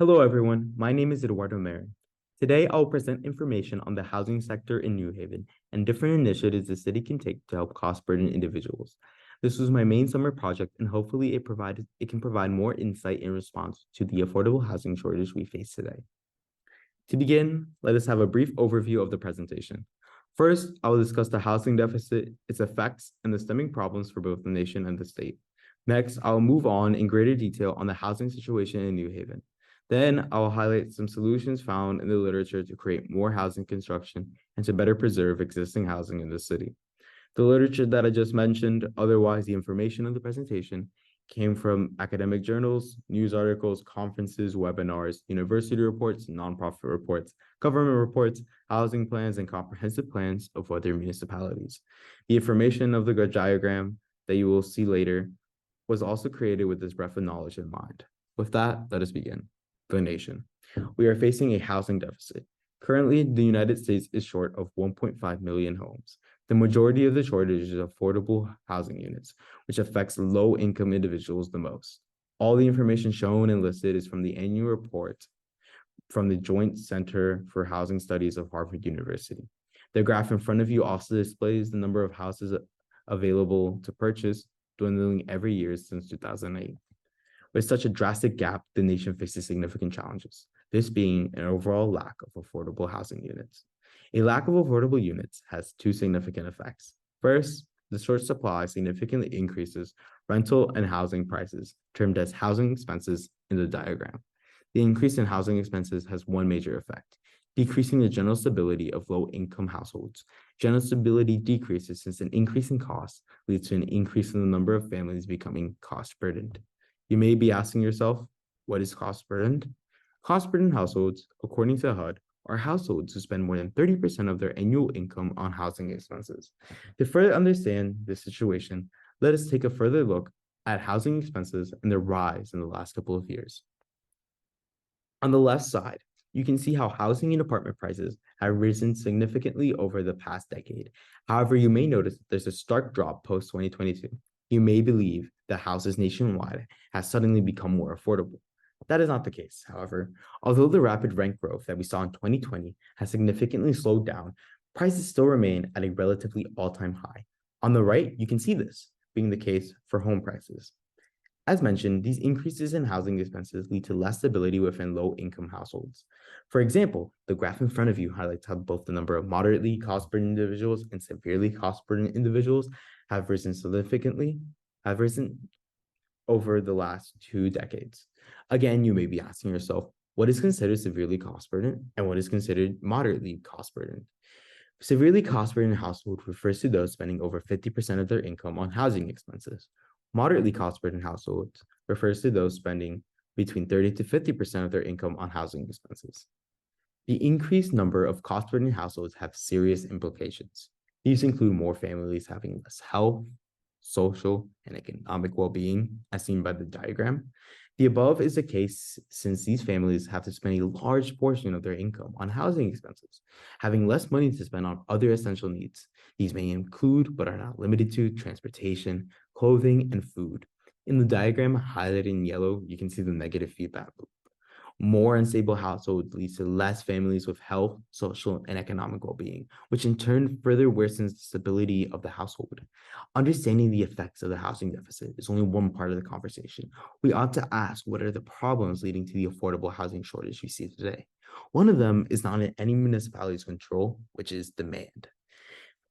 Hello, everyone. My name is Eduardo Marin. Today, I'll present information on the housing sector in New Haven and different initiatives the city can take to help cost-burden individuals. This was my main summer project, and hopefully it can provide more insight in response to the affordable housing shortage we face today. To begin, let us have a brief overview of the presentation. First, I will discuss the housing deficit, its effects, and the stemming problems for both the nation and the state. Next, I'll move on in greater detail on the housing situation in New Haven. Then I'll highlight some solutions found in the literature to create more housing construction and to better preserve existing housing in the city. The literature that I just mentioned, otherwise the information in the presentation, came from academic journals, news articles, conferences, webinars, university reports, nonprofit reports, government reports, housing plans, and comprehensive plans of other municipalities. The information of the diagram that you will see later was also created with this breadth of knowledge in mind. With that, let us begin. The nation. We are facing a housing deficit. Currently, the United States is short of 1.5 million homes. The majority of the shortage is affordable housing units, which affects low-income individuals the most. All the information shown and listed is from the annual report from the Joint Center for Housing Studies of Harvard University. The graph in front of you also displays the number of houses available to purchase, dwindling every year since 2008. With such a drastic gap, the nation faces significant challenges, this being an overall lack of affordable housing units. A lack of affordable units has two significant effects. First, the short supply significantly increases rental and housing prices, termed as housing expenses in the diagram. The increase in housing expenses has one major effect, decreasing the general stability of low-income households. General stability decreases since an increase in costs leads to an increase in the number of families becoming cost-burdened. You may be asking yourself, what is cost-burdened? Cost-burdened households, according to HUD, are households who spend more than 30% of their annual income on housing expenses. To further understand this situation, let us take a further look at housing expenses and their rise in the last couple of years. On the left side, you can see how housing and apartment prices have risen significantly over the past decade. However, you may notice that there's a stark drop post-2022. You may believe that houses nationwide has suddenly become more affordable. That is not the case, however. Although the rapid rent growth that we saw in 2020 has significantly slowed down, prices still remain at a relatively all-time high. On the right, you can see this being the case for home prices. As mentioned, these increases in housing expenses lead to less stability within low-income households. For example, the graph in front of you highlights how both the number of moderately cost-burdened individuals and severely cost-burdened individuals have risen over the last 2 decades. Again, you may be asking yourself, what is considered severely cost-burdened and what is considered moderately cost-burdened? Severely cost-burdened household refers to those spending over 50% of their income on housing expenses. Moderately cost-burdened households refers to those spending between 30 to 50% of their income on housing expenses. The increased number of cost-burdened households have serious implications. These include more families having less health, social, and economic well-being, as seen by the diagram. The above is the case since these families have to spend a large portion of their income on housing expenses, having less money to spend on other essential needs. These may include, but are not limited to, transportation, clothing, and food. In the diagram highlighted in yellow, you can see the negative feedback loop. More unstable households leads to less families with health, social, and economic well-being, which in turn further worsens the stability of the household. Understanding the effects of the housing deficit is only one part of the conversation. We ought to ask, what are the problems leading to the affordable housing shortage we see today? One of them is not in any municipality's control, which is demand.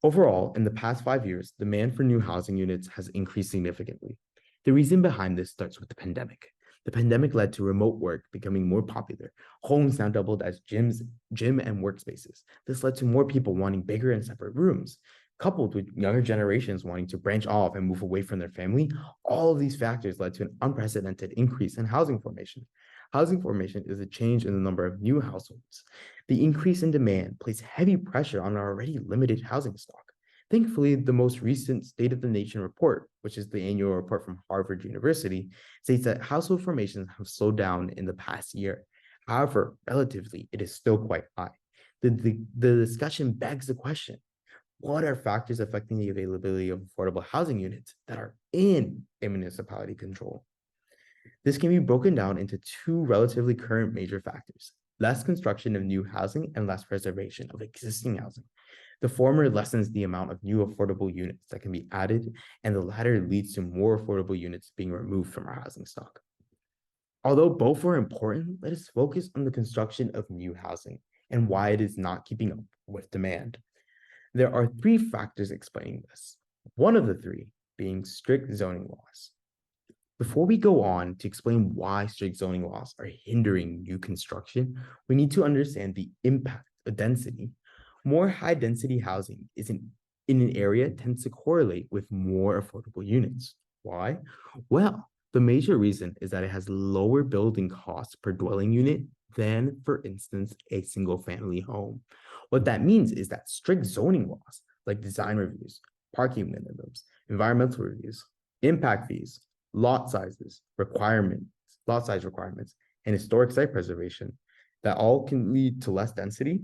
Overall, in the past 5 years, demand for new housing units has increased significantly. The reason behind this starts with the pandemic. The pandemic led to remote work becoming more popular. Homes now doubled as gym and workspaces. This led to more people wanting bigger and separate rooms. Coupled with younger generations wanting to branch off and move away from their family, all of these factors led to an unprecedented increase in housing formation. Housing formation is a change in the number of new households. The increase in demand placed heavy pressure on our already limited housing stock. Thankfully, the most recent State of the Nation report, which is the annual report from Harvard University, states that household formations have slowed down in the past year. However, relatively, it is still quite high. The discussion begs the question, what are factors affecting the availability of affordable housing units that are in a municipality control? This can be broken down into two relatively current major factors: less construction of new housing and less preservation of existing housing. The former lessens the amount of new affordable units that can be added, and the latter leads to more affordable units being removed from our housing stock. Although both are important, let us focus on the construction of new housing and why it is not keeping up with demand. There are three factors explaining this, one of the three being strict zoning laws. Before we go on to explain why strict zoning laws are hindering new construction, we need to understand the impact of density. More high density housing in an area tends to correlate with more affordable units. Why? Well, the major reason is that it has lower building costs per dwelling unit than, for instance, a single family home. What that means is that strict zoning laws like design reviews, parking minimums, environmental reviews, impact fees, lot sizes, lot size requirements, and historic site preservation that all can lead to less density,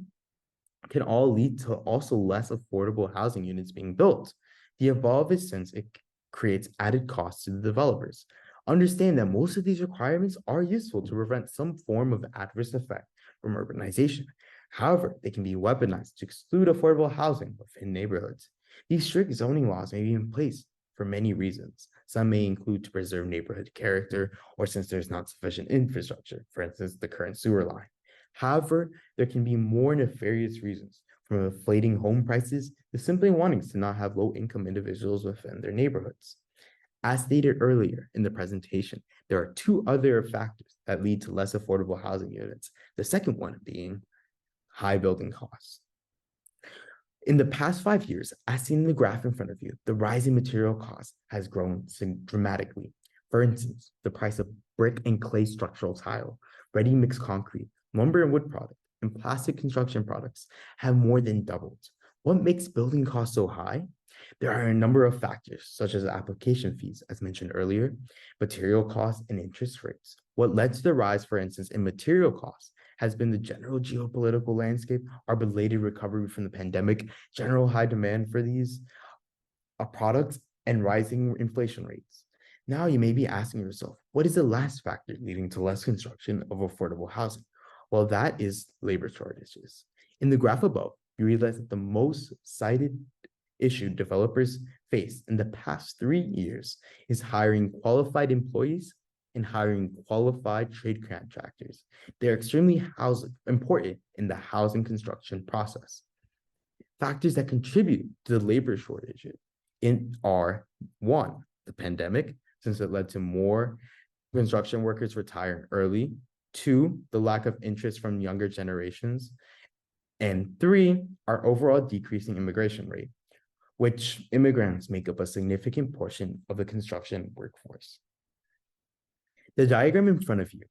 can all lead to also less affordable housing units being built. The above is since it creates added costs to the developers. Understand that most of these requirements are useful to prevent some form of adverse effect from urbanization. However, they can be weaponized to exclude affordable housing within neighborhoods. These strict zoning laws may be in place for many reasons. Some may include to preserve neighborhood character, or since there's not sufficient infrastructure, for instance, the current sewer line. However, there can be more nefarious reasons, from inflating home prices to simply wanting to not have low-income individuals within their neighborhoods. As stated earlier in the presentation, there are two other factors that lead to less affordable housing units, the second one being high building costs. In the past 5 years, as seen in the graph in front of you, the rising material cost has grown dramatically. For instance, the price of brick and clay structural tile, ready mixed concrete, lumber and wood products, and plastic construction products have more than doubled. What makes building costs so high? There are a number of factors, such as application fees, as mentioned earlier, material costs, and interest rates. What led to the rise, for instance, in material costs has been the general geopolitical landscape, our belated recovery from the pandemic, general high demand for these products, and rising inflation rates. Now you may be asking yourself, what is the last factor leading to less construction of affordable housing? Well, that is labor shortages. In the graph above, you realize that the most cited issue developers face in the past 3 years is hiring qualified employees and hiring qualified trade contractors. They're extremely important in the housing construction process. Factors that contribute to the labor shortage are one, the pandemic, since it led to more construction workers retiring early. Two, the lack of interest from younger generations. And three, our overall decreasing immigration rate, which immigrants make up a significant portion of the construction workforce. The diagram in front of you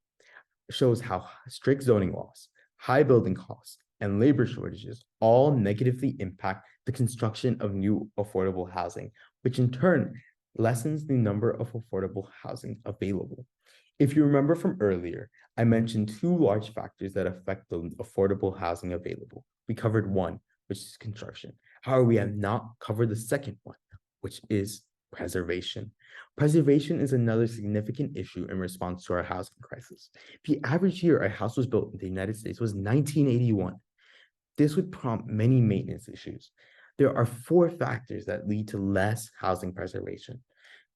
shows how strict zoning laws, high building costs, and labor shortages all negatively impact the construction of new affordable housing, which in turn lessens the number of affordable housing available. If you remember from earlier, I mentioned two large factors that affect the affordable housing available. We covered one, which is construction. However, we have not covered the second one, which is preservation. Preservation is another significant issue in response to our housing crisis. The average year a house was built in the United States was 1981. This would prompt many maintenance issues. There are four factors that lead to less housing preservation.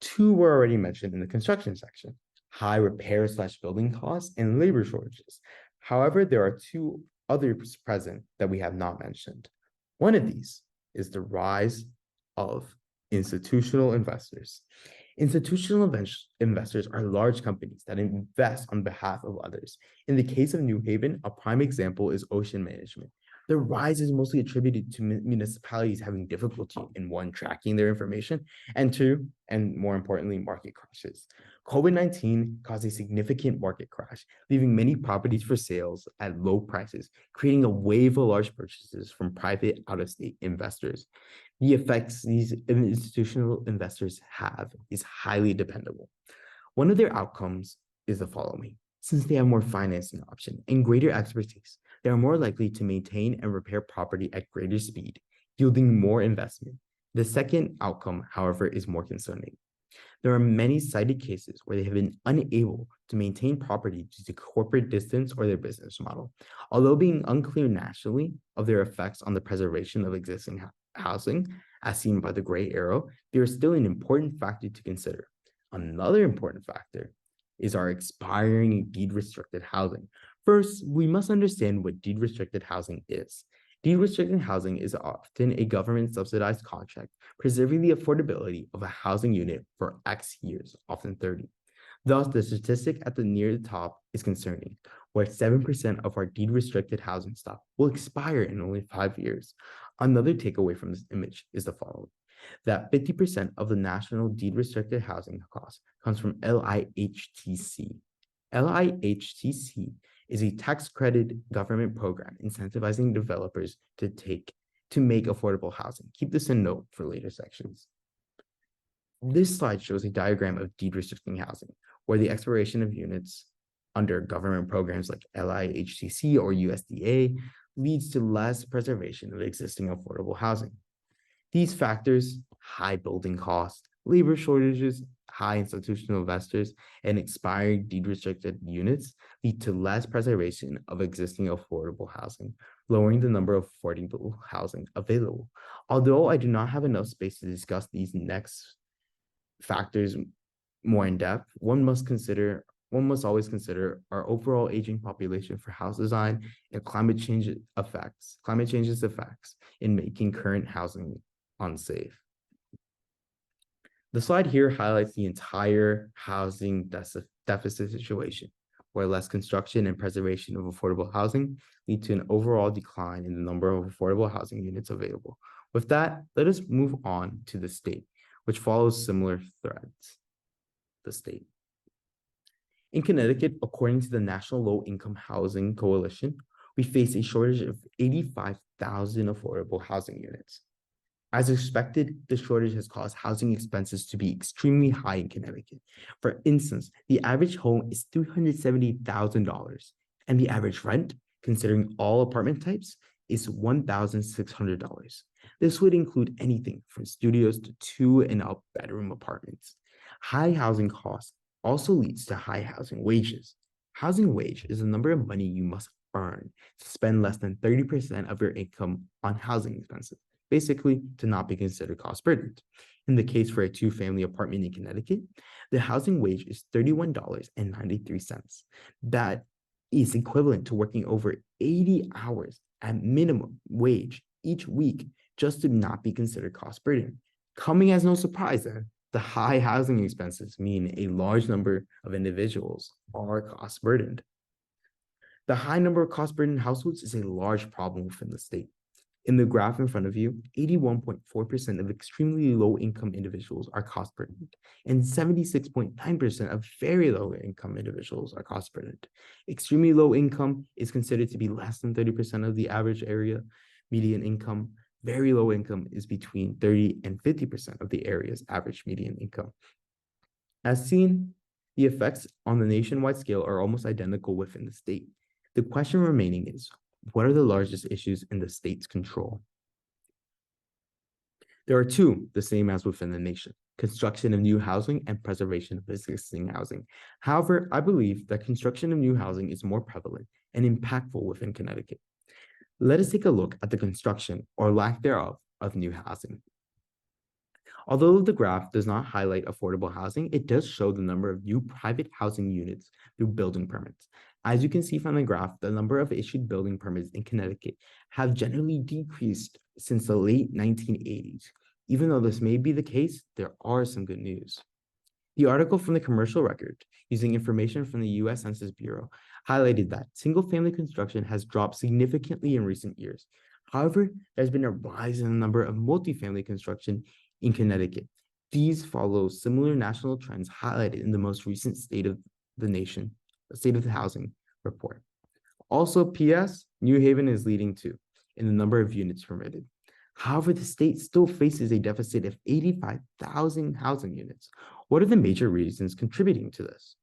Two were already mentioned in the construction section: high repair/building costs and labor shortages. However, there are two others present that we have not mentioned. One of these is the rise of institutional investors. Institutional investors are large companies that invest on behalf of others. In the case of New Haven, a prime example is Ocean Management. The rise is mostly attributed to municipalities having difficulty in one, tracking their information, and two, and more importantly, market crashes. COVID-19 caused a significant market crash, leaving many properties for sales at low prices, creating a wave of large purchases from private out-of-state investors. The effects these institutional investors have is highly dependable. One of their outcomes is the following. Since they have more financing option and greater expertise, they are more likely to maintain and repair property at greater speed, yielding more investment. The second outcome, however, is more concerning. There are many cited cases where they have been unable to maintain property due to corporate distance or their business model. Although being unclear nationally of their effects on the preservation of existing housing, as seen by the gray arrow, they are still an important factor to consider. Another important factor is our expiring deed-restricted housing. First, we must understand what deed-restricted housing is. Deed-restricted housing is often a government-subsidized contract preserving the affordability of a housing unit for X years, often 30. Thus, the statistic at the near the top is concerning, where 7% of our deed-restricted housing stock will expire in only 5 years. Another takeaway from this image is the following: that 50% of the national deed-restricted housing cost comes from LIHTC. LIHTC is a tax credit government program incentivizing developers to make affordable housing. Keep this in note for later sections. This slide shows a diagram of deed restricting housing, where the expiration of units under government programs like LIHTC or USDA leads to less preservation of existing affordable housing. These factors, high building costs, labor shortages, high institutional investors, and expiring deed-restricted units lead to less preservation of existing affordable housing, lowering the number of affordable housing available. Although I do not have enough space to discuss these next factors more in depth, one must always consider our overall aging population for house design and climate change's effects in making current housing unsafe. The slide here highlights the entire housing deficit situation, where less construction and preservation of affordable housing lead to an overall decline in the number of affordable housing units available. With that, let us move on to the state, which follows similar threads. The state. In Connecticut, according to the National Low Income Housing Coalition, we face a shortage of 85,000 affordable housing units. As expected, the shortage has caused housing expenses to be extremely high in Connecticut. For instance, the average home is $370,000, and the average rent, considering all apartment types, is $1,600. This would include anything from studios to 2 and up bedroom apartments. High housing costs also leads to high housing wages. Housing wage is the number of money you must earn to spend less than 30% of your income on housing expenses, basically to not be considered cost burdened. In the case for a 2-family apartment in Connecticut, the housing wage is $31.93. That is equivalent to working over 80 hours at minimum wage each week just to not be considered cost burdened. Coming as no surprise then, the high housing expenses mean a large number of individuals are cost burdened. The high number of cost burdened households is a large problem within the state. In the graph in front of you, 81.4% of extremely low-income individuals are cost-burdened, and 76.9% of very low-income individuals are cost-burdened. Extremely low income is considered to be less than 30% of the average area median income. Very low income is between 30 and 50% of the area's average median income. As seen, the effects on the nationwide scale are almost identical within the state. The question remaining is, what are the largest issues in the state's control? There are two, the same as within the nation: construction of new housing and preservation of existing housing. However, I believe that construction of new housing is more prevalent and impactful within Connecticut. Let us take a look at the construction, or lack thereof, of new housing. Although the graph does not highlight affordable housing, it does show the number of new private housing units through building permits. As you can see from the graph, the number of issued building permits in Connecticut have generally decreased since the late 1980s. Even though this may be the case, there are some good news. The article from the Commercial Record, using information from the U.S. Census Bureau, highlighted that single-family construction has dropped significantly in recent years. However, there's been a rise in the number of multifamily construction in Connecticut. These follow similar national trends highlighted in the most recent State of the Housing report. Also, P.S., New Haven is leading too in the number of units permitted. However, the state still faces a deficit of 85,000 housing units. What are the major reasons contributing to this?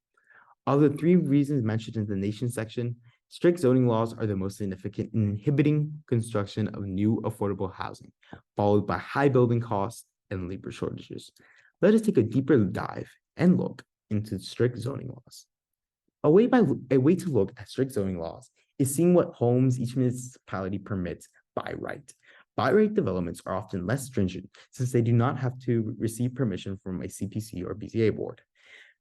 Of the 3 reasons mentioned in the nation section, strict zoning laws are the most significant in inhibiting construction of new affordable housing, followed by high building costs and labor shortages. Let us take a deeper dive and look into strict zoning laws. A way to look at strict zoning laws is seeing what homes each municipality permits by right. By right developments are often less stringent since they do not have to receive permission from a CPC or BZA board.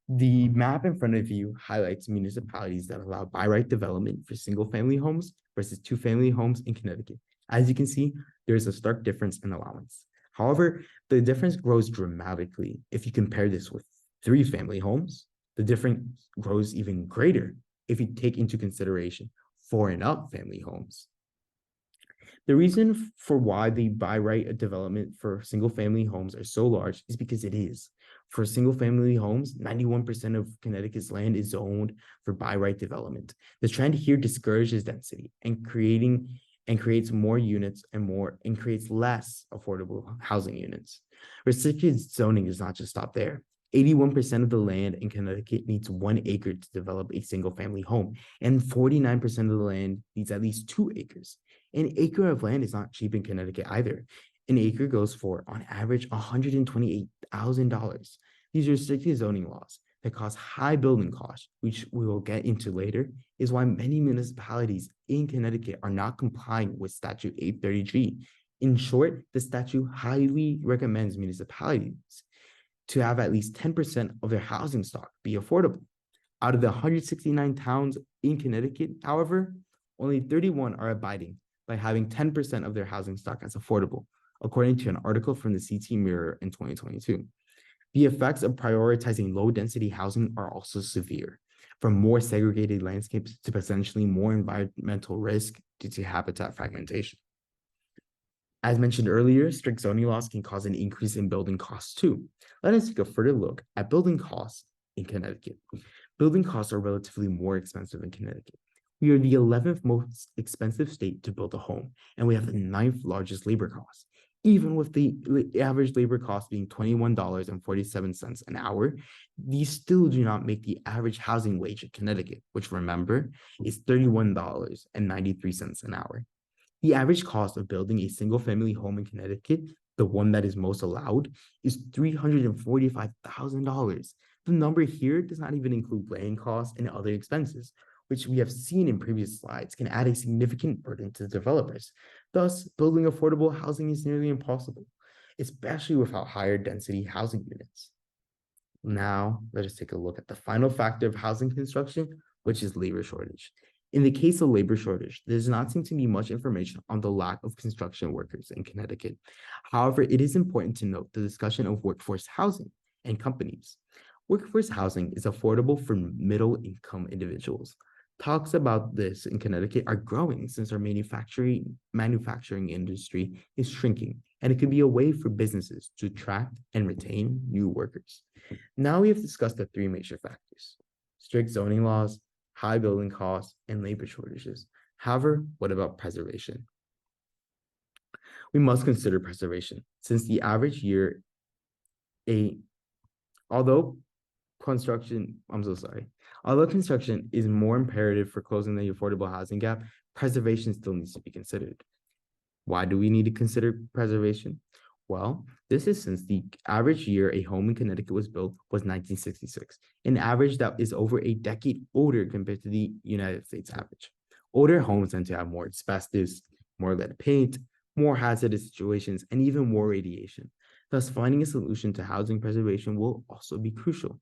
The map in front of you highlights municipalities that allow by right development for single family homes versus two family homes in Connecticut. As you can see, there is a stark difference in allowance. However, the difference grows dramatically if you compare this with three family homes. The difference grows even greater if you take into consideration 4 and up family homes. The reason for why the by right development for single family homes are so large is because it is. For single family homes, 91% of Connecticut's land is zoned for by right development. The trend here discourages density and creates more units and creates less affordable housing units. Restricted zoning does not just stop there. 81% of the land in Connecticut needs 1 acre to develop a single family home, and 49% of the land needs at least 2 acres. An acre of land is not cheap in Connecticut either. An acre goes for, on average, $128,000. These restricted zoning laws that cause high building costs, which we will get into later, is why many municipalities in Connecticut are not complying with Statute 830G. In short, the statute highly recommends municipalities to have at least 10% of their housing stock be affordable. Out of the 169 towns in Connecticut, however, only 31 are abiding by having 10% of their housing stock as affordable, according to an article from the CT Mirror in 2022. The effects of prioritizing low-density housing are also severe, from more segregated landscapes to potentially more environmental risk due to habitat fragmentation. As mentioned earlier, strict zoning laws can cause an increase in building costs too. Let us take a further look at building costs in Connecticut. Building costs are relatively more expensive in Connecticut. We are the 11th most expensive state to build a home, and we have the 9th largest labor costs. Even with the average labor cost being $21.47 an hour, these still do not make the average housing wage in Connecticut, which remember is $31.93 an hour. The average cost of building a single family home in Connecticut, the one that is most allowed, is $345,000. The number here does not even include land costs and other expenses, which we have seen in previous slides can add a significant burden to developers. Thus, building affordable housing is nearly impossible, especially without higher density housing units. Now, let us take a look at the final factor of housing construction, which is labor shortage. In the case of labor shortage, there does not seem to be much information on the lack of construction workers in Connecticut. However, it is important to note the discussion of workforce housing and companies. Workforce housing is affordable for middle-income individuals. Talks about this in Connecticut are growing since our manufacturing industry is shrinking, and it could be a way for businesses to attract and retain new workers. Now we have discussed the 3 major factors: strict zoning laws, high building costs, and labor shortages. However, what about preservation? We must consider preservation since the average year, although construction is more imperative for closing the affordable housing gap, preservation still needs to be considered. Why do we need to consider preservation? Well, this is since the average year a home in Connecticut was built was 1966, an average that is over a decade older compared to the United States average. Older homes tend to have more asbestos, more lead paint, more hazardous situations, and even more radiation. Thus, finding a solution to housing preservation will also be crucial.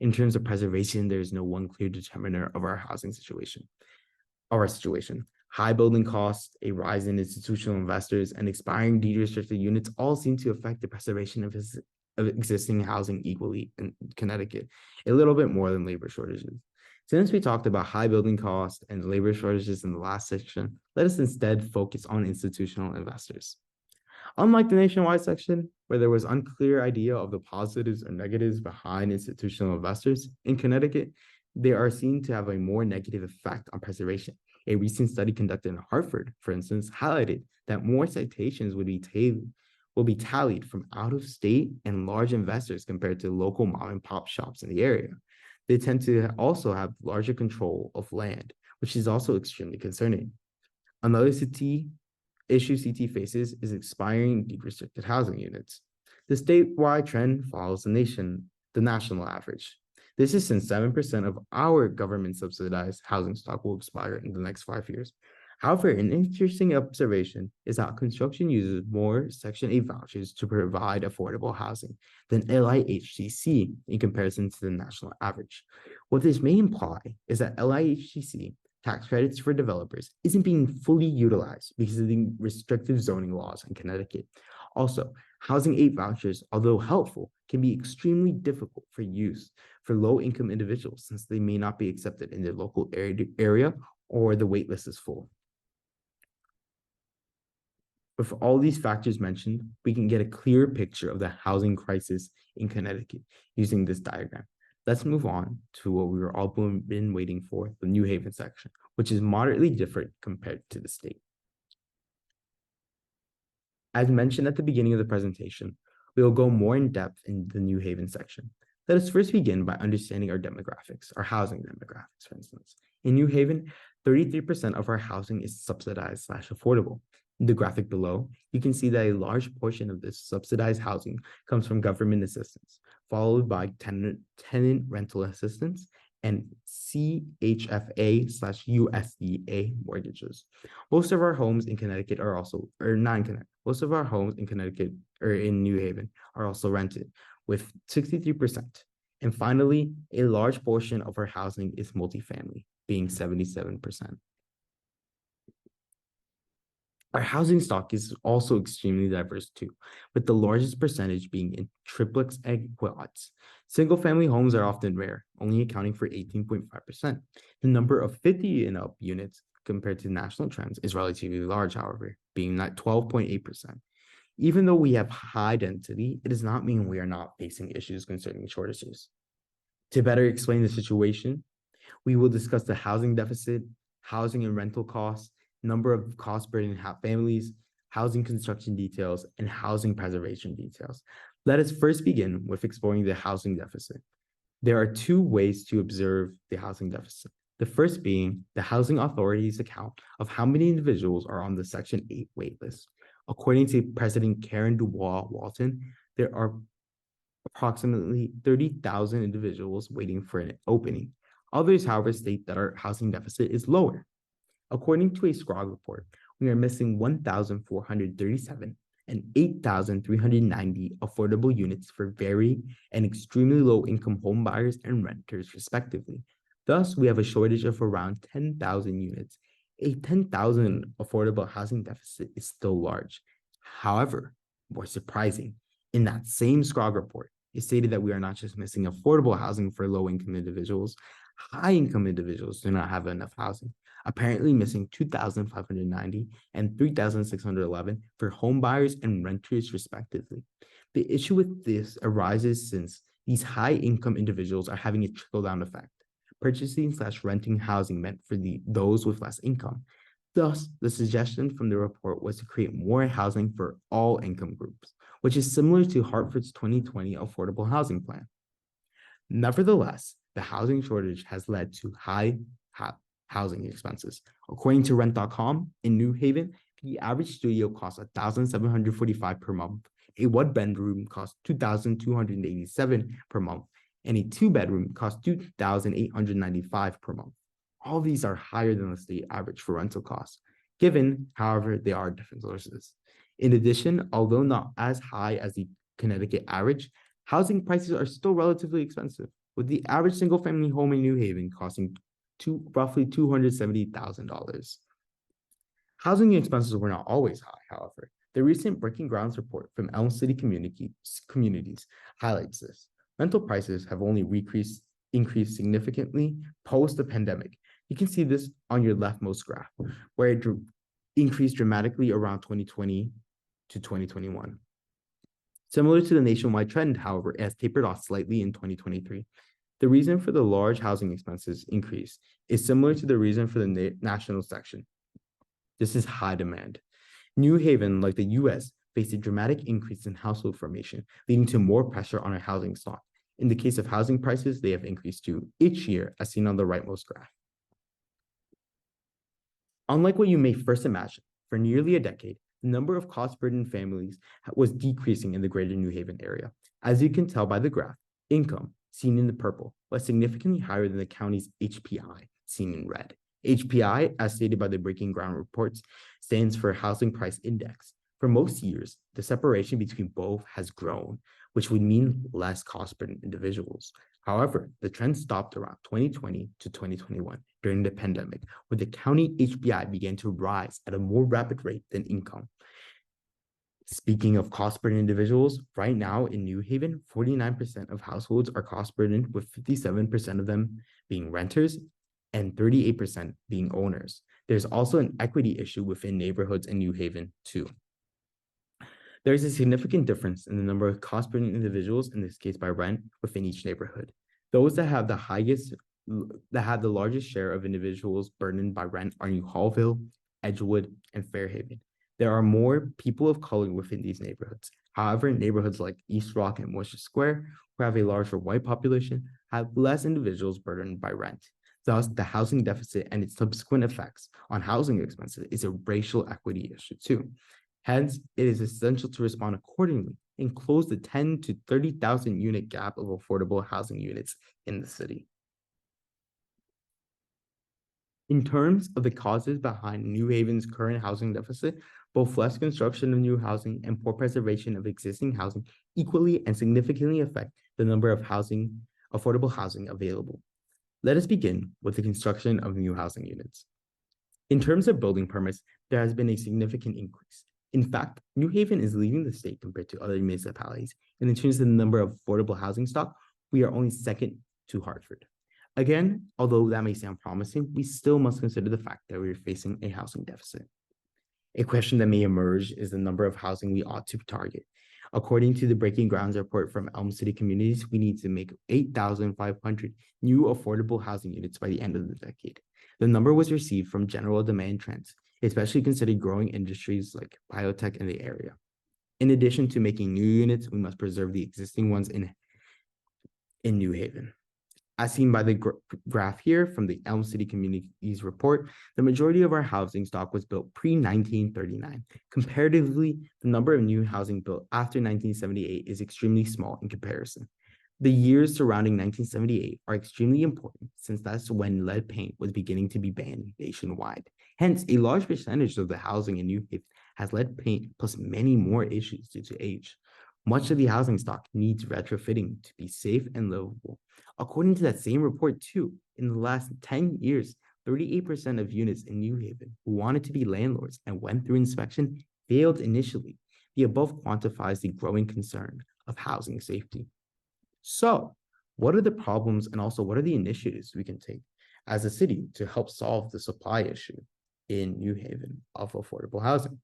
In terms of preservation, there is no one clear determiner of our housing situation. High building costs, a rise in institutional investors, and expiring deed-restricted units all seem to affect the preservation of existing housing equally in Connecticut, a little bit more than labor shortages. Since we talked about high building costs and labor shortages in the last section, let us instead focus on institutional investors. Unlike the nationwide section, where there was unclear idea of the positives or negatives behind institutional investors, in Connecticut, they are seen to have a more negative effect on preservation. A recent study conducted in Hartford, for instance, highlighted that more citations will be tallied from out-of-state and large investors compared to local mom-and-pop shops in the area. They tend to also have larger control of land, which is also extremely concerning. Another issue CT faces is expiring deed-restricted housing units. The statewide trend follows the national average. This is since 7% of our government subsidized housing stock will expire in the next 5 years. However, an interesting observation is that construction uses more Section 8 vouchers to provide affordable housing than LIHTC in comparison to the national average. What this may imply is that LIHTC tax credits for developers isn't being fully utilized because of the restrictive zoning laws in Connecticut. Also, Housing 8 vouchers, although helpful, can be extremely difficult for use for low-income individuals since they may not be accepted in their local area or the waitlist is full. With all these factors mentioned, we can get a clear picture of the housing crisis in Connecticut using this diagram. Let's move on to what we were all been waiting for, the New Haven section, which is moderately different compared to the state. As mentioned at the beginning of the presentation, we will go more in depth in the New Haven section. Let us first begin by understanding our demographics, our housing demographics, for instance. In New Haven, 33% of our housing is subsidized / affordable. In the graphic below, you can see that a large portion of this subsidized housing comes from government assistance, followed by tenant rental assistance and CHFA/USDA mortgages. Most of our homes in Connecticut are also, or not in Connecticut, most of our homes in Connecticut or in New Haven are also rented with 63%. And finally, a large portion of our housing is multifamily, being 77%. Our housing stock is also extremely diverse too, with the largest percentage being in triplex and quads. Single-family homes are often rare, only accounting for 18.5%. The number of 50 and up units compared to national trends is relatively large, however, being at 12.8%. Even though we have high density, it does not mean we are not facing issues concerning shortages. To better explain the situation, we will discuss the housing deficit, housing and rental costs, number of cost-burden families, housing construction details, and housing preservation details. Let us first begin with exploring the housing deficit. There are two ways to observe the housing deficit. The first being the Housing Authority's account of how many individuals are on the Section 8 waitlist. According to President Karen Dubois Walton, there are approximately 30,000 individuals waiting for an opening. Others, however, state that our housing deficit is lower. According to a SCROG report, we are missing 1,437 and 8,390 affordable units for very and extremely low-income home buyers and renters, respectively. Thus, we have a shortage of around 10,000 units. A 10,000 affordable housing deficit is still large. However, more surprising, in that same SCROG report, it stated that we are not just missing affordable housing for low-income individuals, high-income individuals do not have enough housing, apparently missing 2,590 and 3,611 for home buyers and renters, respectively. The issue with this arises since these high-income individuals are having a trickle-down effect. Purchasing / renting housing meant for those with less income. Thus, the suggestion from the report was to create more housing for all income groups, which is similar to Hartford's 2020 Affordable Housing Plan. Nevertheless, the housing shortage has led to high housing expenses. According to Rent.com, in New Haven, the average studio costs $1,745 per month. A one-bedroom costs $2,287 per month, and a two-bedroom costs $2,895 per month. All these are higher than the state average for rental costs. Given, however, they are different sources. In addition, although not as high as the Connecticut average, housing prices are still relatively expensive, with the average single-family home in New Haven costing roughly $270,000. Housing expenses were not always high, however. The recent Breaking Grounds report from Elm City Communities highlights this. Rental prices have only increased significantly post the pandemic. You can see this on your leftmost graph, where it increased dramatically around 2020 to 2021. Similar to the nationwide trend, however, it has tapered off slightly in 2023. The reason for the large housing expenses increase is similar to the reason for the national section. This is high demand. New Haven, like the US, faced a dramatic increase in household formation, leading to more pressure on our housing stock. In the case of housing prices, they have increased too each year, as seen on the rightmost graph. Unlike what you may first imagine, for nearly a decade, the number of cost-burdened families was decreasing in the greater New Haven area. As you can tell by the graph, income, seen in the purple, was significantly higher than the county's HPI, seen in red. HPI, as stated by the Breaking Ground reports, stands for Housing Price Index. For most years, the separation between both has grown, which would mean less cost-burdened individuals. However, the trend stopped around 2020 to 2021 during the pandemic, where the county HPI began to rise at a more rapid rate than income. Speaking of cost-burdened individuals, right now in New Haven, 49% of households are cost-burdened, with 57% of them being renters and 38% being owners. There's also an equity issue within neighborhoods in New Haven, too. There's a significant difference in the number of cost-burdened individuals, in this case by rent, within each neighborhood. Those that have the largest share of individuals burdened by rent are New Hallville, Edgewood, and Fairhaven. There are more people of color within these neighborhoods. However, neighborhoods like East Rock and Moisture Square, who have a larger white population, have less individuals burdened by rent. Thus, the housing deficit and its subsequent effects on housing expenses is a racial equity issue too. Hence, it is essential to respond accordingly and close the 10 to 30,000 unit gap of affordable housing units in the city. In terms of the causes behind New Haven's current housing deficit, both less construction of new housing and poor preservation of existing housing equally and significantly affect the number of affordable housing available. Let us begin with the construction of new housing units. In terms of building permits, there has been a significant increase. In fact, New Haven is leading the state compared to other municipalities, and in terms of the number of affordable housing stock, we are only second to Hartford. Again, although that may sound promising, we still must consider the fact that we are facing a housing deficit. A question that may emerge is the number of housing we ought to target. According to the Breaking Grounds report from Elm City Communities, we need to make 8,500 new affordable housing units by the end of the decade. The number was received from general demand trends, especially considering growing industries like biotech in the area. In addition to making new units, we must preserve the existing ones in New Haven. As seen by the graph here from the Elm City Communities report, the majority of our housing stock was built pre-1939. Comparatively, the number of new housing built after 1978 is extremely small in comparison. The years surrounding 1978 are extremely important since that's when lead paint was beginning to be banned nationwide. Hence, a large percentage of the housing in New Haven has lead paint plus many more issues due to age. Much of the housing stock needs retrofitting to be safe and livable. According to that same report too, in the last 10 years, 38% of units in New Haven who wanted to be landlords and went through inspection failed initially. The above quantifies the growing concern of housing safety. So, what are the problems and also what are the initiatives we can take as a city to help solve the supply issue in New Haven of affordable housing?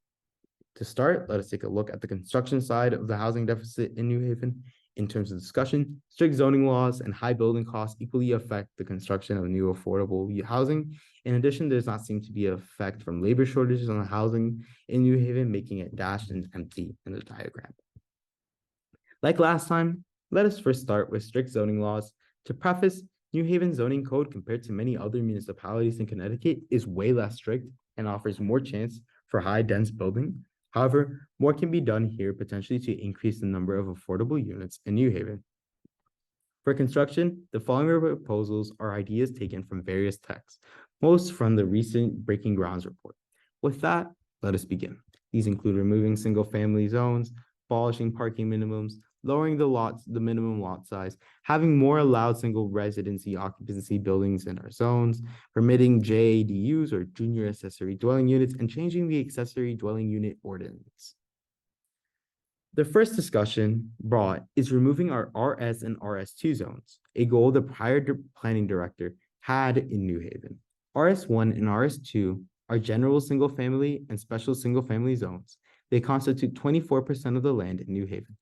To start, let us take a look at the construction side of the housing deficit in New Haven. In terms of discussion, strict zoning laws and high building costs equally affect the construction of new affordable housing. In addition, there does not seem to be an effect from labor shortages on the housing in New Haven, making it dashed and empty in the diagram. Like last time, let us first start with strict zoning laws. To preface, New Haven zoning code compared to many other municipalities in Connecticut is way less strict and offers more chance for high dense building. However, more can be done here potentially to increase the number of affordable units in New Haven. For construction, the following proposals are ideas taken from various texts, most from the recent Breaking Grounds report. With that, let us begin. These include removing single-family zones, abolishing parking minimums, lowering the minimum lot size, having more allowed single residency occupancy buildings in our zones, permitting JADUs or junior accessory dwelling units, and changing the accessory dwelling unit ordinance. The first discussion brought is removing our RS and RS2 zones, a goal the prior planning director had in New Haven. RS1 and RS2 are general single family and special single family zones. They constitute 24% of the land in New Haven.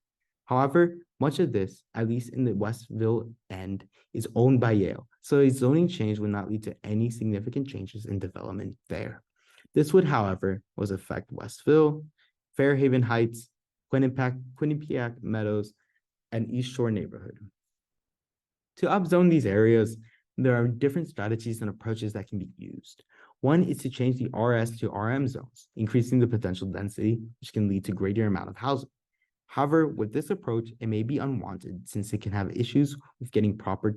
However, much of this, at least in the Westville end, is owned by Yale, so a zoning change would not lead to any significant changes in development there. This would, however, affect Westville, Fairhaven Heights, Quinnipiac Meadows, and East Shore neighborhood. To upzone these areas, there are different strategies and approaches that can be used. One is to change the RS to RM zones, increasing the potential density, which can lead to greater amount of housing. However, with this approach, it may be unwanted since it can have issues with getting proper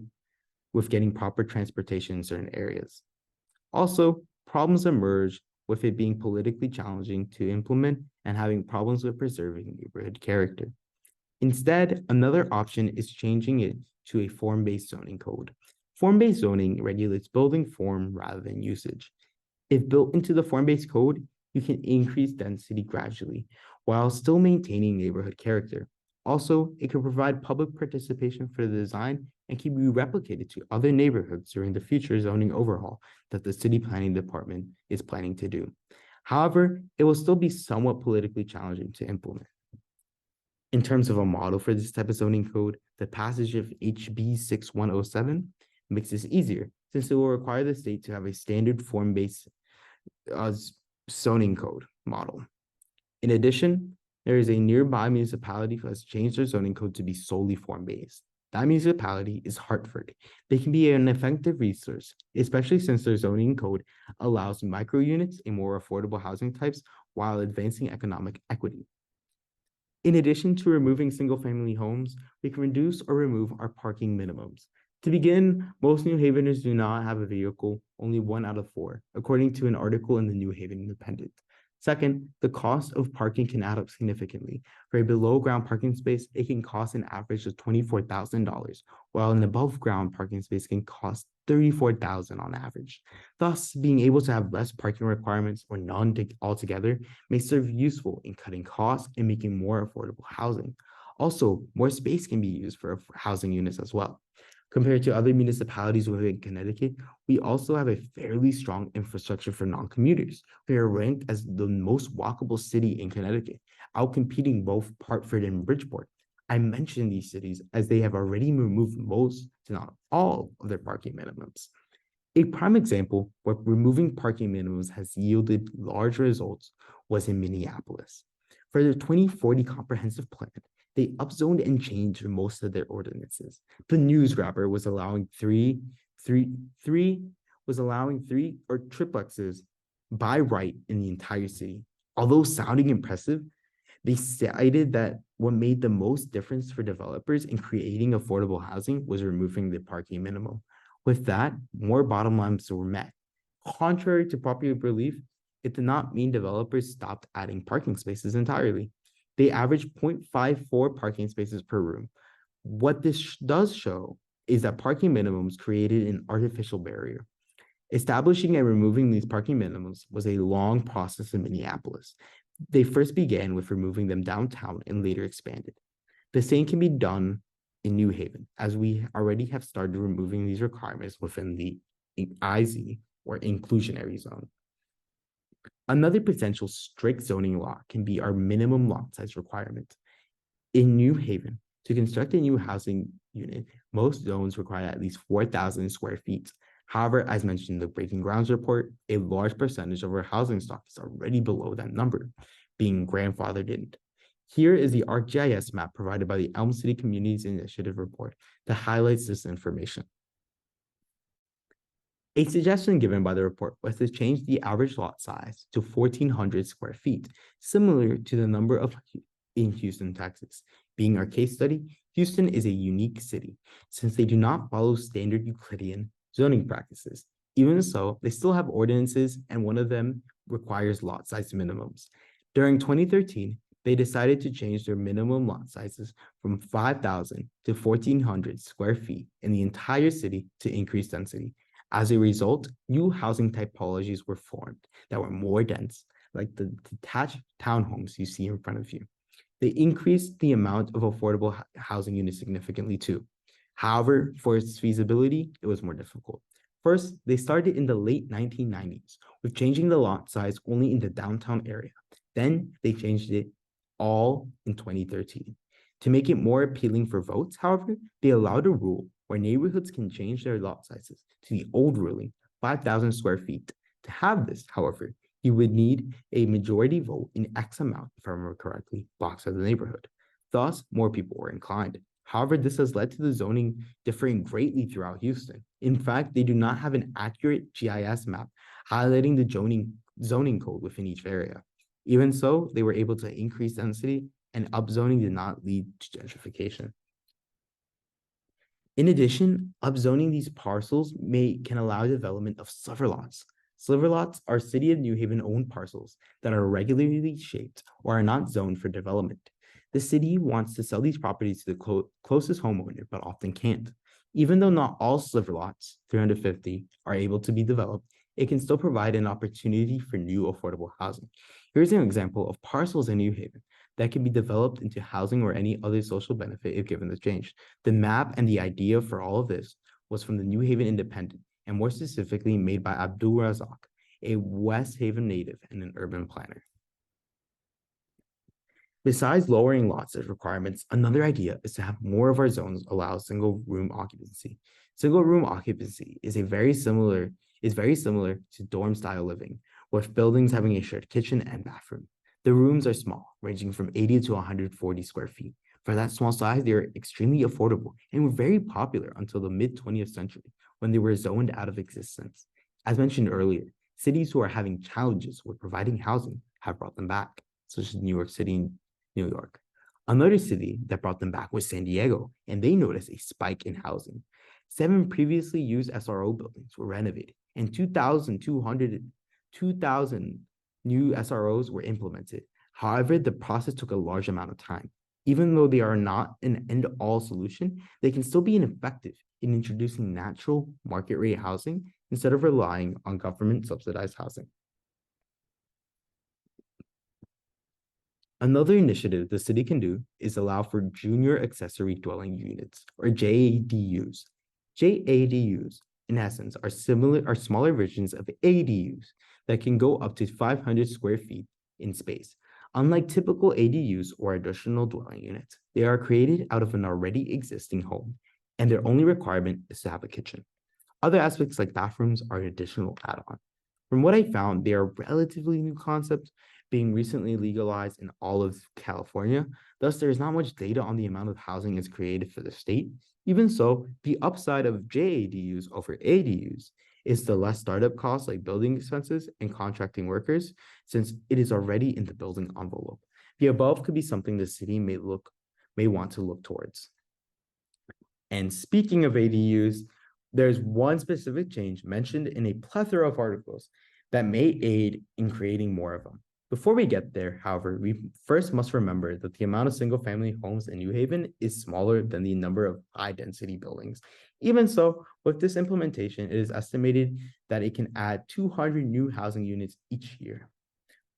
transportation in certain areas. Also, problems emerge with it being politically challenging to implement and having problems with preserving neighborhood character. Instead, another option is changing it to a form-based zoning code. Form-based zoning regulates building form rather than usage. If built into the form-based code, you can increase density gradually while still maintaining neighborhood character. Also, it can provide public participation for the design and can be replicated to other neighborhoods during the future zoning overhaul that the city planning department is planning to do. However, it will still be somewhat politically challenging to implement. In terms of a model for this type of zoning code, the passage of HB 6107 makes this easier since it will require the state to have a standard form-based zoning code model. In addition, there is a nearby municipality who has changed their zoning code to be solely form-based. That municipality is Hartford. They can be an effective resource, especially since their zoning code allows micro units and more affordable housing types while advancing economic equity. In addition to removing single-family homes, we can reduce or remove our parking minimums. To begin, most New Haveners do not have a vehicle, only 1 out of 4, according to an article in the New Haven Independent. Second, the cost of parking can add up significantly. For a below-ground parking space, it can cost an average of $24,000, while an above-ground parking space can cost $34,000 on average. Thus, being able to have less parking requirements or none altogether may serve useful in cutting costs and making more affordable housing. Also, more space can be used for housing units as well. Compared to other municipalities within Connecticut, we also have a fairly strong infrastructure for non-commuters. We are ranked as the most walkable city in Connecticut, outcompeting both Hartford and Bridgeport. I mention these cities as they have already removed most, to not all, of their parking minimums. A prime example where removing parking minimums has yielded large results was in Minneapolis. For their 2040 comprehensive plan, they upzoned and changed most of their ordinances. The news grabber was allowing three or triplexes by right in the entire city. Although sounding impressive, they cited that what made the most difference for developers in creating affordable housing was removing the parking minimum. With that, more bottom lines were met. Contrary to popular belief, it did not mean developers stopped adding parking spaces entirely. They average 0.54 parking spaces per room. What this does show is that parking minimums created an artificial barrier. Establishing and removing these parking minimums was a long process in Minneapolis. They first began with removing them downtown and later expanded. The same can be done in New Haven, as we already have started removing these requirements within the IZ, or inclusionary zone. Another potential strict zoning law can be our minimum lot size requirement. In New Haven, to construct a new housing unit, most zones require at least 4,000 square feet. However, as mentioned in the Breaking Grounds report, a large percentage of our housing stock is already below that number, being grandfathered in. Here is the ArcGIS map provided by the Elm City Communities Initiative report that highlights this information. A suggestion given by the report was to change the average lot size to 1,400 square feet, similar to the number in Houston, Texas. Being our case study, Houston is a unique city since they do not follow standard Euclidean zoning practices. Even so, they still have ordinances, and one of them requires lot size minimums. During 2013, they decided to change their minimum lot sizes from 5,000 to 1,400 square feet in the entire city to increase density. As a result, new housing typologies were formed that were more dense, like the detached townhomes you see in front of you. They increased the amount of affordable housing units significantly too. However, for its feasibility, it was more difficult. First, they started in the late 1990s with changing the lot size only in the downtown area. Then they changed it all in 2013. To make it more appealing for votes, however, they allowed a rule where neighborhoods can change their lot sizes to the old ruling, 5,000 square feet. To have this, however, you would need a majority vote in X amount, if I remember correctly, blocks of the neighborhood. Thus, more people were inclined. However, this has led to the zoning differing greatly throughout Houston. In fact, they do not have an accurate GIS map highlighting the zoning code within each area. Even so, they were able to increase density, and upzoning did not lead to gentrification. In addition, upzoning these parcels can allow development of sliver lots. Sliver lots are City of New Haven owned parcels that are regularly shaped or are not zoned for development. The city wants to sell these properties to the closest homeowner, but often can't. Even though not all sliver lots, 350, are able to be developed, it can still provide an opportunity for new affordable housing. Here's an example of parcels in New Haven that can be developed into housing or any other social benefit if given the change. The map and the idea for all of this was from the New Haven Independent, and more specifically made by Abdul Razak, a West Haven native and an urban planner. Besides lowering lot size requirements, another idea is to have more of our zones allow single room occupancy. Single room occupancy is very similar to dorm style living, with buildings having a shared kitchen and bathroom. The rooms are small, ranging from 80 to 140 square feet. For that small size, they are extremely affordable and were very popular until the mid-20th century, when they were zoned out of existence. As mentioned earlier, cities who are having challenges with providing housing have brought them back, such as New York City and New York. Another city that brought them back was San Diego, and they noticed a spike in housing. 7 previously used SRO buildings were renovated, and 2,000 new SROs were implemented. However, the process took a large amount of time. Even though they are not an end-all solution, they can still be ineffective in introducing natural market rate housing instead of relying on government subsidized housing. Another initiative the city can do is allow for junior accessory dwelling units, or JADUs. JADUs, in essence, are smaller versions of ADUs that can go up to 500 square feet in space. Unlike typical ADUs or additional dwelling units, they are created out of an already existing home, and their only requirement is to have a kitchen. Other aspects like bathrooms are an additional add-on. From what I found, they are relatively new concepts, being recently legalized in all of California. Thus, there is not much data on the amount of housing is created for the state. Even so, the upside of JADUs over ADUs is the less startup costs like building expenses and contracting workers, since it is already in the building envelope. The above could be something the city may want to look towards. And speaking of ADUs, there's one specific change mentioned in a plethora of articles that may aid in creating more of them. Before we get there, however, we first must remember that the amount of single-family homes in New Haven is smaller than the number of high-density buildings. Even so, with this implementation, it is estimated that it can add 200 new housing units each year.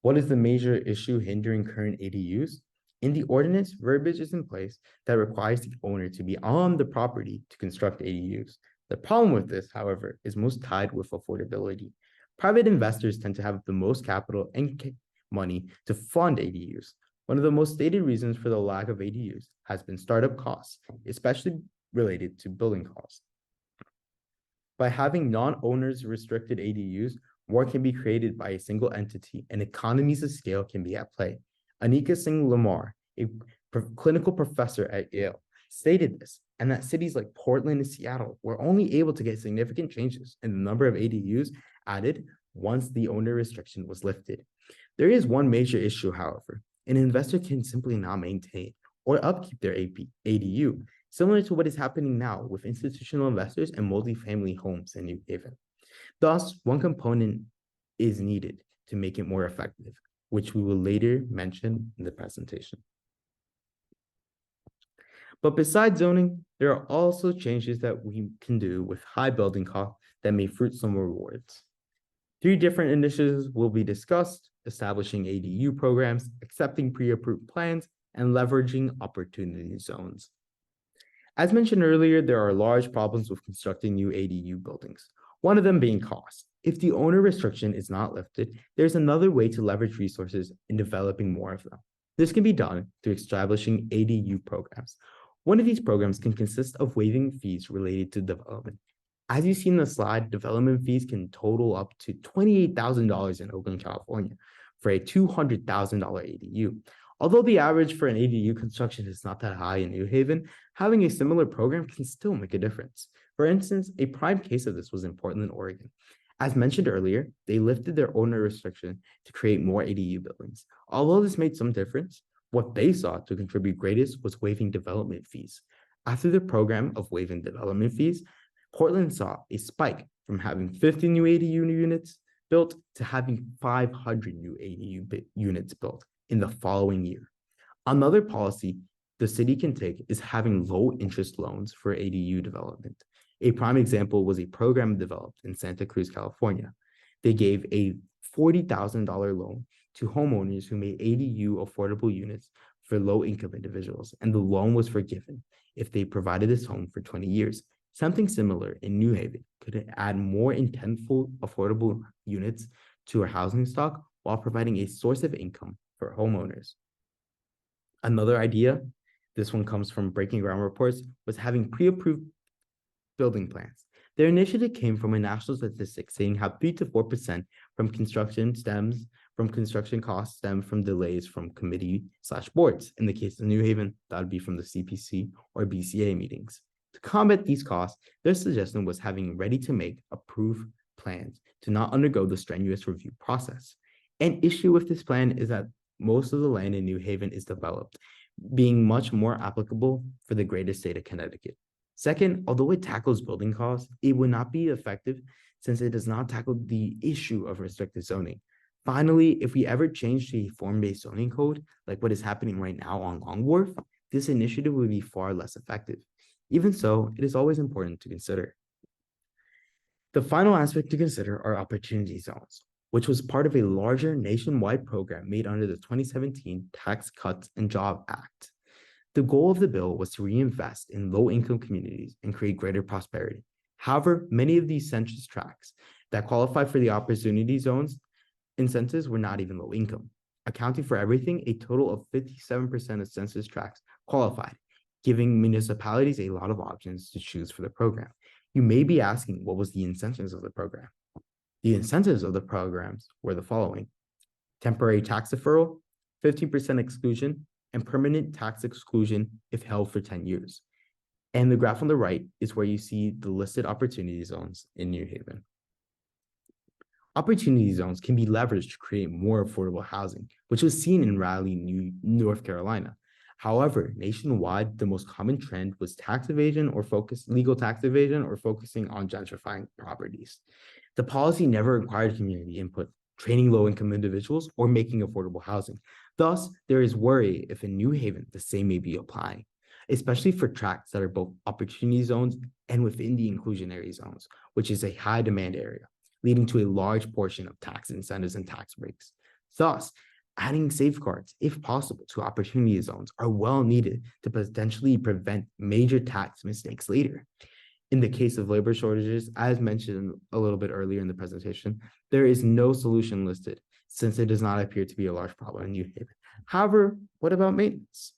What is the major issue hindering current ADUs? In the ordinance, verbiage is in place that requires the owner to be on the property to construct ADUs. The problem with this, however, is most tied with affordability. Private investors tend to have the most capital and money to fund ADUs. One of the most stated reasons for the lack of ADUs has been startup costs, especially related to building costs. By having non-owners restricted ADUs, more can be created by a single entity and economies of scale can be at play. Anika Singh Lamar, a clinical professor at Yale, stated this, and that cities like Portland and Seattle were only able to get significant changes in the number of ADUs added once the owner restriction was lifted. There is one major issue, however. An investor can simply not maintain or upkeep their ADU, similar to what is happening now with institutional investors and multifamily homes in New Haven. Thus, one component is needed to make it more effective, which we will later mention in the presentation. But besides zoning, there are also changes that we can do with high building costs that may fruit some rewards. 3 different initiatives will be discussed: establishing ADU programs, accepting pre-approved plans, and leveraging opportunity zones. As mentioned earlier, there are large problems with constructing new ADU buildings, one of them being cost. If the owner restriction is not lifted, there's another way to leverage resources in developing more of them. This can be done through establishing ADU programs. One of these programs can consist of waiving fees related to development. As you see in the slide, development fees can total up to $28,000 in Oakland, California for a $200,000 ADU. Although the average for an ADU construction is not that high in New Haven, having a similar program can still make a difference. For instance, a prime case of this was in Portland, Oregon. As mentioned earlier, they lifted their owner restriction to create more ADU buildings. Although this made some difference, what they sought to contribute greatest was waiving development fees. After the program of waiving development fees, Portland saw a spike from having 50 new ADU units built to having 500 new ADU units built in the following year. Another policy the city can take is having low interest loans for ADU development. A prime example was a program developed in Santa Cruz, California. They gave a $40,000 loan to homeowners who made ADU affordable units for low-income individuals, and the loan was forgiven if they provided this home for 20 years. Something similar in New Haven could add more intentful affordable units to our housing stock while providing a source of income for homeowners. Another idea, this one comes from Breaking Ground Reports, was having pre-approved building plans. Their initiative came from a national statistic saying how 3 to 4% from construction costs stem from delays from committee/boards. In the case of New Haven, that would be from the CPC or BCA meetings. To combat these costs, their suggestion was having ready-to-make approved plans to not undergo the strenuous review process. An issue with this plan is that most of the land in New Haven is developed, being much more applicable for the greater state of Connecticut. Second, although it tackles building costs, it would not be effective since it does not tackle the issue of restricted zoning. Finally, if we ever change to a form-based zoning code, like what is happening right now on Long Wharf, this initiative would be far less effective. Even so, it is always important to consider. The final aspect to consider are opportunity zones, which was part of a larger nationwide program made under the 2017 Tax Cuts and Jobs Act. The goal of the bill was to reinvest in low-income communities and create greater prosperity. However, many of these census tracts that qualify for the opportunity zones incentives were not even low income. Accounting for everything, a total of 57% of census tracts qualified, giving municipalities a lot of options to choose for the program. You may be asking, what was the incentives of the program? The incentives of the programs were the following: temporary tax deferral, 15% exclusion, and permanent tax exclusion if held for 10 years. And the graph on the right is where you see the listed opportunity zones in New Haven. Opportunity zones can be leveraged to create more affordable housing, which was seen in Raleigh, North Carolina. However, nationwide, the most common trend was legal tax evasion or focusing on gentrifying properties. The policy never required community input, training low-income individuals, or making affordable housing. Thus, there is worry if in New Haven, the same may be applying, especially for tracts that are both opportunity zones and within the inclusionary zones, which is a high demand area, leading to a large portion of tax incentives and tax breaks. Thus, adding safeguards, if possible, to opportunity zones are well needed to potentially prevent major tax mistakes later. In the case of labor shortages, as mentioned a little bit earlier in the presentation, there is no solution listed since it does not appear to be a large problem in New Haven. However, what about maintenance?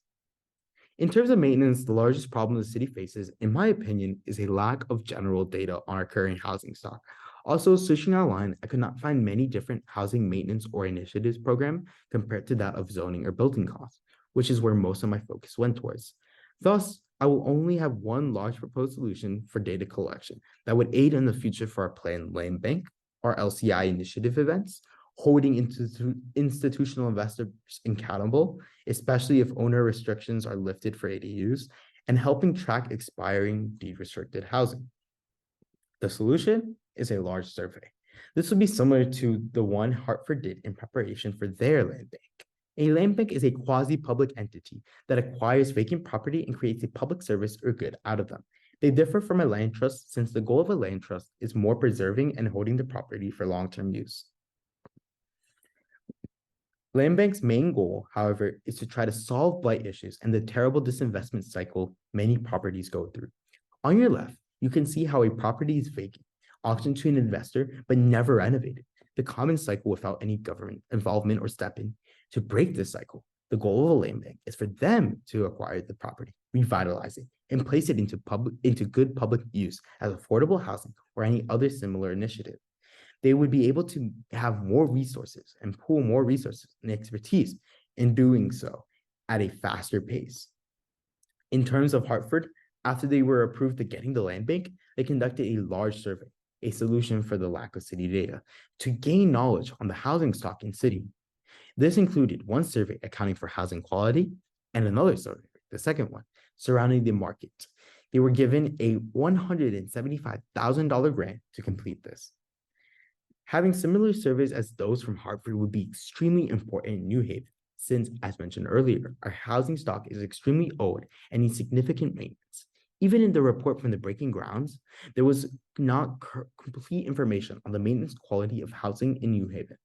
In terms of maintenance, the largest problem the city faces, in my opinion, is a lack of general data on our current housing stock. Also, searching online, I could not find many different housing maintenance or initiatives program compared to that of zoning or building costs, which is where most of my focus went towards. Thus, I will only have one large proposed solution for data collection that would aid in the future for our planned land bank, our LCI initiative events, holding institutional investors accountable, especially if owner restrictions are lifted for ADUs, and helping track expiring deed-restricted housing. The solution is a large survey. This would be similar to the one Hartford did in preparation for their land bank. A land bank is a quasi-public entity that acquires vacant property and creates a public service or good out of them. They differ from a land trust since the goal of a land trust is more preserving and holding the property for long-term use. Land bank's main goal, however, is to try to solve blight issues and the terrible disinvestment cycle many properties go through. On your left, you can see how a property is vacant, auctioned to an investor, but never renovated, the common cycle without any government involvement or step in. To break this cycle, the goal of a land bank is for them to acquire the property, revitalize it, and place it into good public use as affordable housing or any other similar initiative. They would be able to have more resources and pool more resources and expertise in doing so at a faster pace. In terms of Hartford, after they were approved to getting the land bank, they conducted a large survey. a solution for the lack of city data, to gain knowledge on the housing stock in city. This included one survey accounting for housing quality and another survey, the second one, surrounding the market. They were given a $175,000 grant to complete this. Having similar surveys as those from Hartford would be extremely important in New Haven, since, as mentioned earlier, our housing stock is extremely old and needs significant maintenance. Even in the report from the Breaking Grounds, there was not complete information on the maintenance quality of housing in New Haven.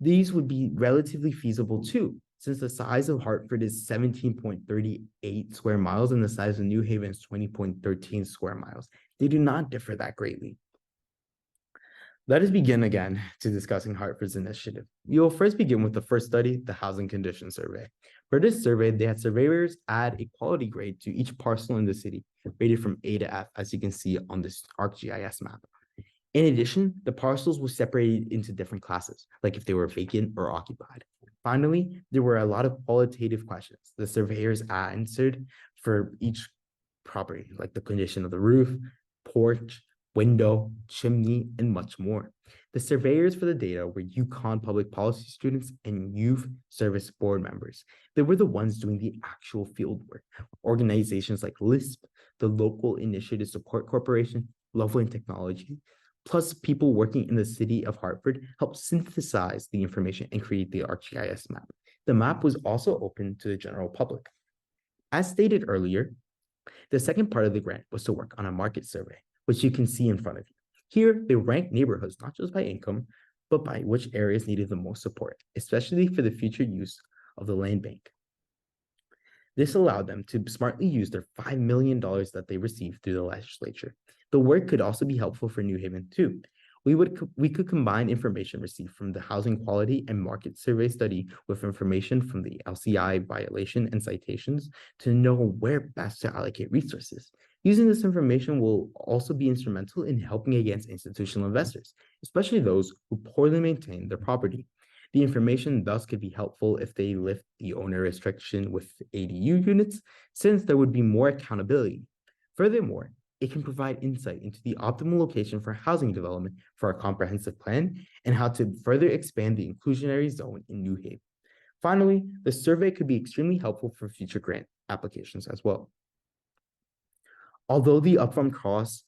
These would be relatively feasible too, since the size of Hartford is 17.38 square miles and the size of New Haven is 20.13 square miles. They do not differ that greatly. Let us begin again to discussing Hartford's initiative. We will first begin with the first study, the Housing Condition Survey. For this survey, they had surveyors add a quality grade to each parcel in the city, rated from A to F, as you can see on this ArcGIS map. In addition, the parcels were separated into different classes, like if they were vacant or occupied. Finally, there were a lot of qualitative questions the surveyors answered for each property, like the condition of the roof, porch, window, chimney, and much more. The surveyors for the data were UConn public policy students and youth service board members. They were the ones doing the actual field work. Organizations like LISP, the Local Initiative Support Corporation, Loveland Technology, plus people working in the city of Hartford helped synthesize the information and create the ArcGIS map. The map was also open to the general public. As stated earlier, the second part of the grant was to work on a market survey, which you can see in front of you. Here, they ranked neighborhoods not just by income, but by which areas needed the most support, especially for the future use of the land bank. This allowed them to smartly use their $5 million that they received through the legislature. The work could also be helpful for New Haven too. We could combine information received from the housing quality and market survey study with information from the LCI violation and citations to know where best to allocate resources. Using this information will also be instrumental in helping against institutional investors, especially those who poorly maintain their property. The information thus could be helpful if they lift the owner restriction with ADU units, since there would be more accountability. Furthermore, it can provide insight into the optimal location for housing development for a comprehensive plan and how to further expand the inclusionary zone in New Haven. Finally, the survey could be extremely helpful for future grant applications as well. Although the upfront costs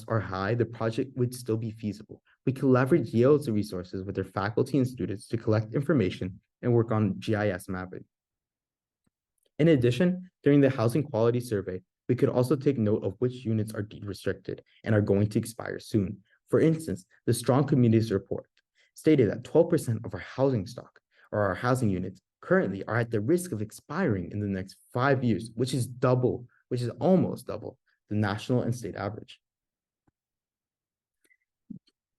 are high, the project would still be feasible. We could leverage Yale's resources with their faculty and students to collect information and work on GIS mapping. In addition, during the housing quality survey, we could also take note of which units are deed restricted and are going to expire soon. For instance, the Strong Communities Report stated that 12% of our housing stock or our housing units currently are at the risk of expiring in the next 5 years, which is almost double the national and state average.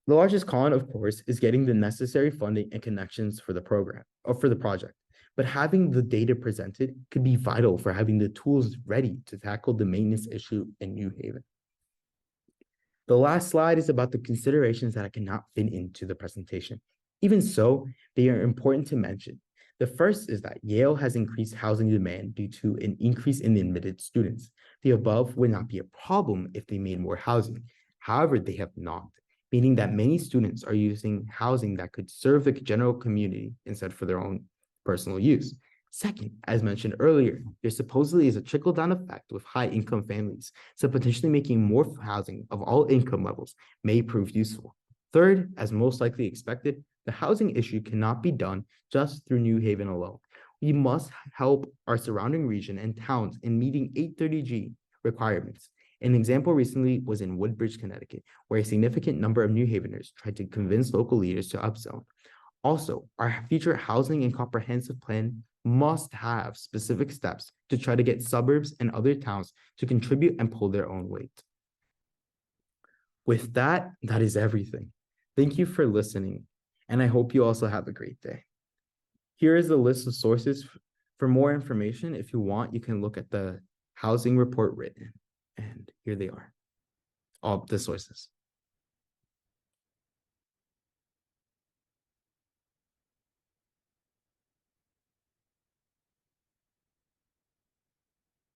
The largest con, of course, is getting the necessary funding and connections for the program or for the project. But having the data presented could be vital for having the tools ready to tackle the maintenance issue in New Haven. The last slide is about the considerations that I cannot fit into the presentation. Even so, they are important to mention. The first is that Yale has increased housing demand due to an increase in the admitted students. The above would not be a problem if they made more housing. However, they have not, meaning that many students are using housing that could serve the general community instead for their own personal use. Second, as mentioned earlier, there supposedly is a trickle-down effect with high-income families, so potentially making more housing of all income levels may prove useful. Third, as most likely expected, the housing issue cannot be done just through New Haven alone. We must help our surrounding region and towns in meeting 830G requirements. An example recently was in Woodbridge, Connecticut, where a significant number of New Haveners tried to convince local leaders to upzone. Also, our future housing and comprehensive plan must have specific steps to try to get suburbs and other towns to contribute and pull their own weight. With that, that is everything. Thank you for listening, and I hope you also have a great day. Here is a list of sources. For more information, if you want, you can look at the housing report written, and here they are, all the sources.